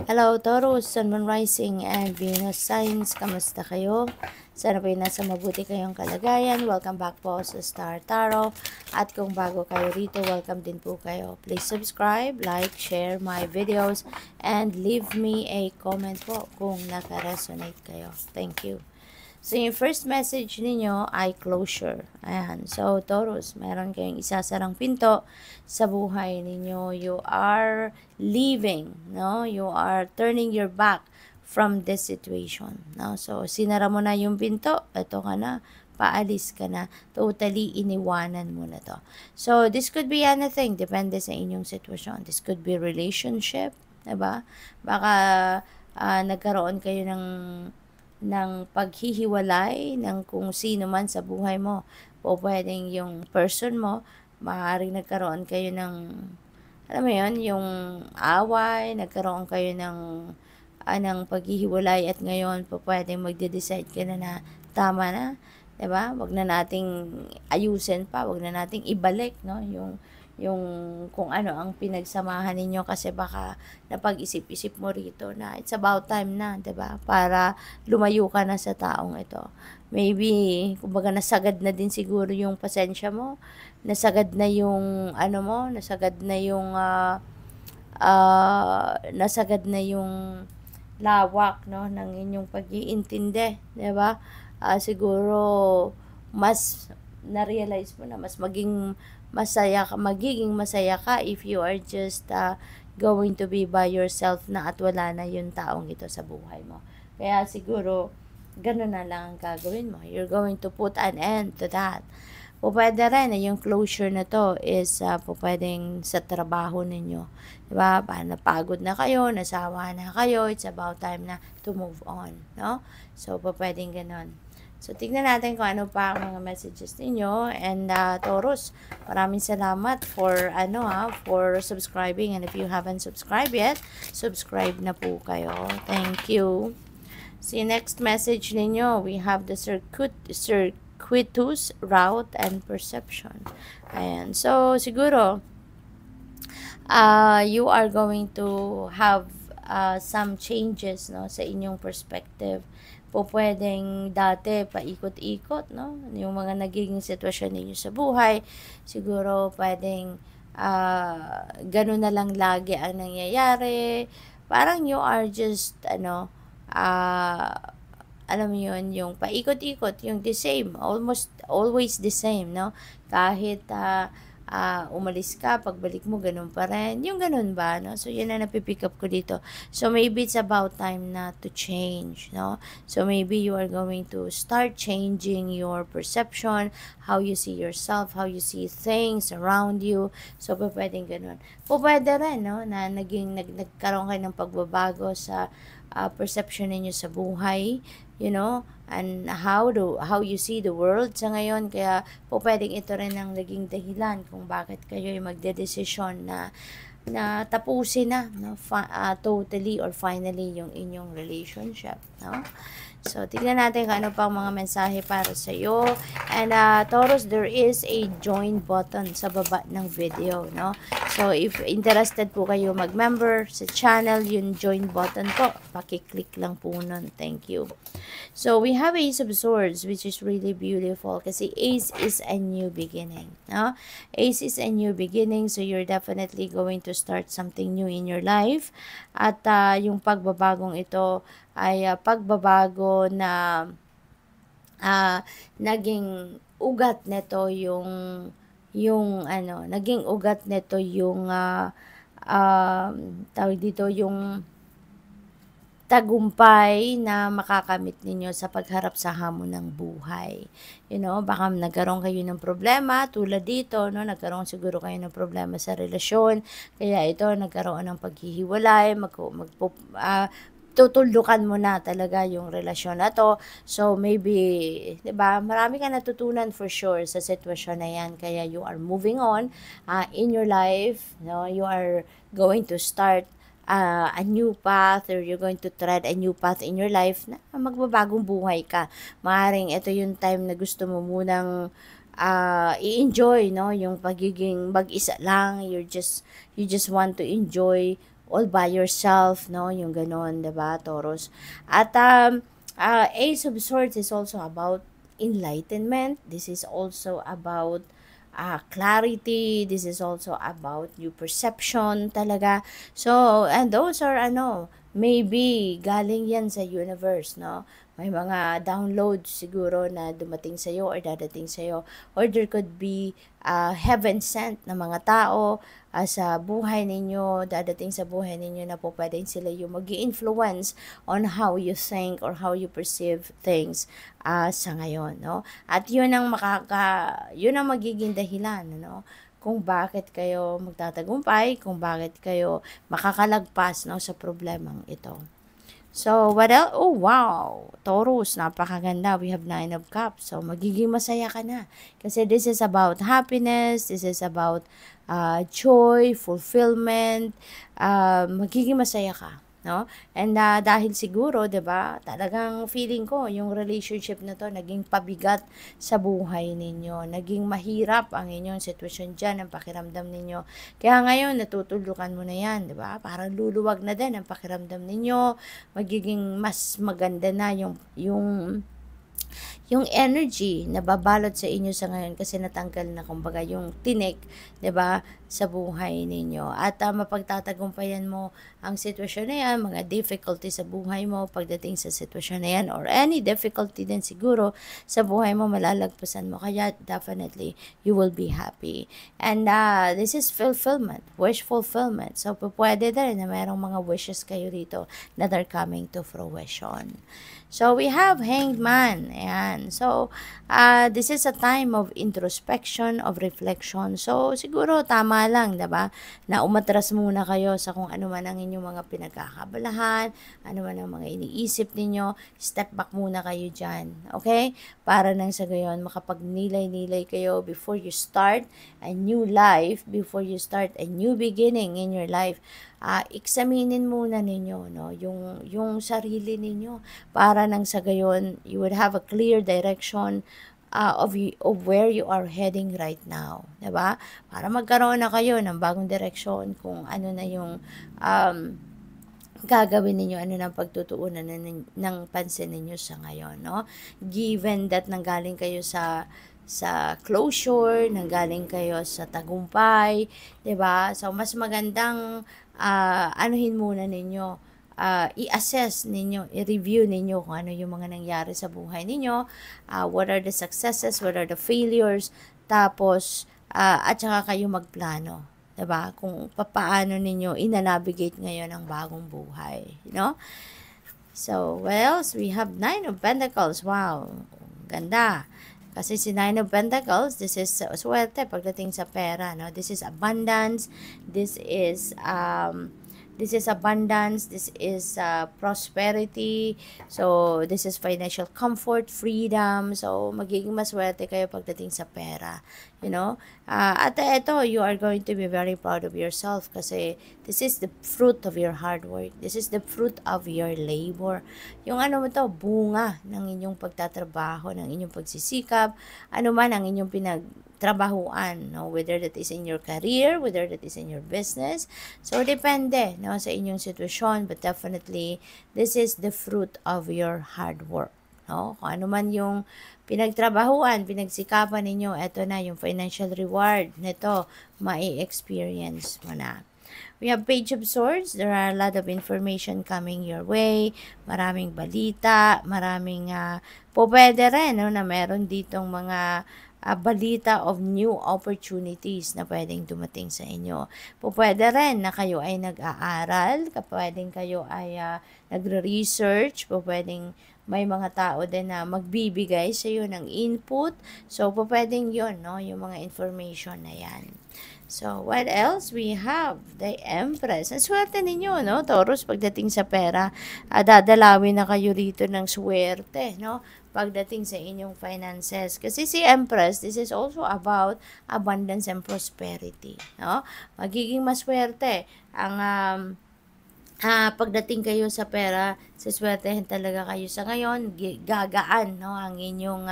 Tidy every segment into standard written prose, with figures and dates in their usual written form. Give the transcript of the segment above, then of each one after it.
Hello, Taurus, Sun, Moon Rising, and Venus Signs. Kamusta kayo? Sana po nasa mabuti kayong kalagayan. Welcome back po sa Star Tarot. At kung bago kayo rito, welcome din po kayo. Please subscribe, like, share my videos, and leave me a comment po kung naka-resonate kayo. Thank you. So, yung first message ninyo ay closure. Ayan. So, Taurus, meron kayong isasarang pinto sa buhay ninyo. You are leaving, no? You are turning your back from this situation, no? So, sinara mo na yung pinto, ito ka na, paalis ka na, totally iniwanan mo na to. So, this could be anything, depende sa inyong sitwasyon. This could be relationship, diba? Baka nagkaroon kayo ng paghihiwalay ng kung sino man sa buhay mo. O pwedeng yung person mo, maaaring nagkaroon kayo ng, alam mo yun, yung away, nagkaroon kayo ng paghihiwalay at ngayon po pwedeng magde-decide ka na tama na, 'di ba? Wag na nating ayusin pa, wag na nating ibalik, no, yung kung ano ang pinagsamahan ninyo kasi baka napag-isip-isip mo rito na it's about time na, 'di ba? Para lumayo ka na sa taong ito. Maybe kumbaga nasagad na din siguro yung pasensya mo, nasagad na yung ano mo, nasagad na yung lawak, no, ng inyong pag-iintindi, 'di ba? Siguro mas na-realize mo na mas magiging masaya ka if you are just going to be by yourself na at wala na yung taong ito sa buhay mo. Kaya siguro ganun na lang ang gagawin mo. You're going to put an end to that. Pwede rin na yung closure na to is pwedeng sa trabaho ninyo. Diba? Napagod na kayo, nasawa na kayo, it's about time na to move on. No? So, pwedeng ganun. So, tignan natin kung ano pa ang mga messages ninyo. And, Taurus, maraming salamat for, for subscribing. And if you haven't subscribed yet, subscribe na po kayo. Thank you. See, next message ninyo, we have the circuitous route and perception. Ayan. So, siguro, you are going to have some changes, no, sa inyong perspective. Pwedeng dati paikot-ikot, no, yung mga nagiging sitwasyon ninyo sa buhay, siguro pwedeng ganun na lang lagi ang nangyayari, parang you are just alam mo yun, yung paikot-ikot, yung the same, almost always the same, no, kahit umalis ka, pagbalik mo, ganun pa rin. Yung ganun ba, no? So, yun na napipick up ko dito. So, maybe it's about time na to change, no? So, maybe you are going to start changing your perception, how you see yourself, how you see things around you. So, pwedeng ganun. Pwede rin, no? Na nagkaroon kayo ng pagbabago sa perception ninyo sa buhay, you know, and how you see the world sa ngayon. Kaya pwedeng ito rin ang naging dahilan kung bakit kayo ay magdedesisyon na tapusin na, no, totally or finally yung inyong relationship, no? So, tignan natin kung ano pang mga mensahe para sa iyo. And, Taurus, there is a join button sa baba ng video, no? So, if interested po kayo mag-member sa channel, yung join button po, pakiclick lang po nun. Thank you. So, we have Ace of Swords, which is really beautiful kasi Ace is a new beginning, no? Ace is a new beginning, so you're definitely going to start something new in your life. At yung pagbabagong ito ay pagbabago na naging ugat nito naging ugat nito yung tawag dito, yung tagumpay na makakamit ninyo sa pagharap sa hamon ng buhay. You know, baka nagkaroon kayo ng problema tulad dito, no? Nagkaroon siguro kayo ng problema sa relasyon, kaya ito nagkaroon ng paghihiwalay, tutuldukan mo na talaga yung relasyon na to. So, maybe, 'di ba, marami kang natutunan for sure sa sitwasyon na yan. Kaya you are moving on in your life, no? You are going to start a new path, or you're going to tread a new path in your life na magbabagong buhay ka. Maaaring ito yung time na gusto mo munang i-enjoy, no, yung pagiging mag-isa lang. You just want to enjoy all by yourself, no? Yung ganon, diba, Taurus? At Ace of Swords is also about enlightenment. This is also about clarity. This is also about new perception talaga. So, and those are maybe galing yan sa universe, no? May mga downloads siguro na dumating sa'yo or dadating sa'yo. Or there could be heaven sent na mga tao sa buhay ninyo, dadating sa buhay ninyo na po pwedeng sila yung mag-i-influence on how you think or how you perceive things sa ngayon, no? At yun ang yun ang magiging dahilan, no? Kung bakit kayo magtatagumpay, kung bakit kayo makakalagpas, no, sa problemang ito. So, what else? Oh, wow! Taurus, napakaganda. We have 9 of Cups. So, magiging masaya ka na. Kasi this is about happiness. This is about joy, fulfillment. Magiging masaya ka. No? And dahil siguro, 'di ba, talagang feeling ko yung relationship na to naging pabigat sa buhay ninyo. Naging mahirap ang inyong sitwasyon diyan, ang pakiramdam ninyo. Kaya ngayon natutulukan mo na 'yan, 'di ba? Parang luluwag na din ang pakiramdam ninyo. Magiging mas maganda na yung energy na babalot sa inyo sa ngayon kasi natanggal na kumbaga yung tinik, 'di ba, sa buhay ninyo. At mapagtatagumpayan mo ang sitwasyon na yan, mga difficulty sa buhay mo pagdating sa sitwasyon na yan or any difficulty din siguro sa buhay mo, malalagpasan mo. Kaya definitely you will be happy. And this is fulfillment, wish fulfillment. So pwede din na mayroong mga wishes kayo rito that are coming to fruition. So, we have Hanged Man. Ayan. So, this is a time of introspection, of reflection. So, siguro tama lang, diba? Na umatras muna kayo sa kung ano man ang inyong mga pinagkakabalahan, ano man ang mga iniisip ninyo. Step back muna kayo dyan. Okay? Para nang sa gayon, makapagnilay-nilay kayo before you start a new life, before you start a new beginning in your life. Examinin muna ninyo, no, yung sarili ninyo para nang sa gayon you would have a clear direction of where you are heading right now, 'di ba? Para magkaroon na kayo ng bagong direksyon kung ano na yung gagawin ninyo, ano na pagtutuunan ng pansin ninyo sa ngayon, no? Given that nanggaling kayo sa closure, nanggaling kayo sa tagumpay, 'di ba? So mas magandang anuhin muna ninyo, i-assess ninyo, i-review ninyo kung ano yung mga nangyari sa buhay ninyo, what are the successes, what are the failures, tapos, at saka kayo magplano, diba? Kung paano ninyo ina-navigate ngayon ang bagong buhay, you know? So, what else? We have 9 of Pentacles. Wow, ganda. Kasi si Nine of Pentacles, this is swerte pagdating sa pera, no? This is abundance. This is abundance. This is prosperity. So, this is financial comfort, freedom. So, magiging maswerte kayo pagdating sa pera. You know? At ito, you are going to be very proud of yourself kasi this is the fruit of your hard work. This is the fruit of your labor. Yung ano mo to, bunga ng inyong pagtatrabaho, ng inyong pagsisikap, ano man ang inyong pinagtrabahuan, no? Whether that is in your career, whether that is in your business. So, depende, no, sa inyong sitwasyon, but definitely, this is the fruit of your hard work. No? Kung ano man yung pinagtrabahuan, pinagsikapan ninyo, eto na yung financial reward nito, mai-experience mo na. We have Page of Swords. There are a lot of information coming your way. Maraming balita, maraming pwede rin, no, na meron ditong mga balita of new opportunities na pwedeng dumating sa inyo. Pwede rin na kayo ay nag-aaral, pwedeng kayo ay nagre-research, pwedeng may mga tao din na magbibigay sa iyo ng input. So, pwedeng yun, no? Yung mga information na yan. So, what else? We have the Empress. Ang swerte ninyo, no? Taurus, pagdating sa pera, dadalawin na kayo rito ng swerte, no? Pagdating sa inyong finances. Kasi si Empress, this is also about abundance and prosperity, no? Magiging maswerte ang pagdating kayo sa pera, siswertehin talaga kayo sa ngayon, gagaan, no, ang inyong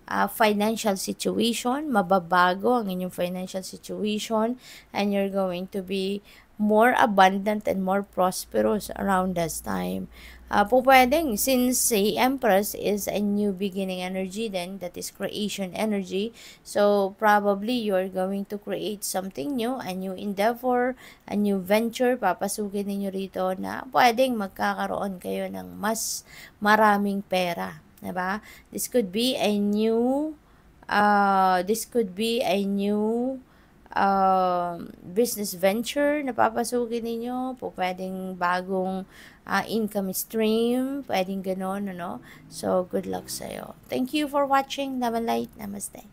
financial situation, mababago ang inyong financial situation, and you're going to be more abundant and more prosperous around this time. Pwedeng, since si Empress is a new beginning energy, then that is creation energy, so probably you're going to create something new, a new endeavor, a new venture, papasukin ninyo rito na pwedeng magkakaroon kayo ng mas maraming pera. Diba? This could be a new business venture na papasukin ninyo, pwedeng bagong income stream, pwedeng ganon, ano? So, good luck sa'yo. Thank you for watching. Love and light. Namaste.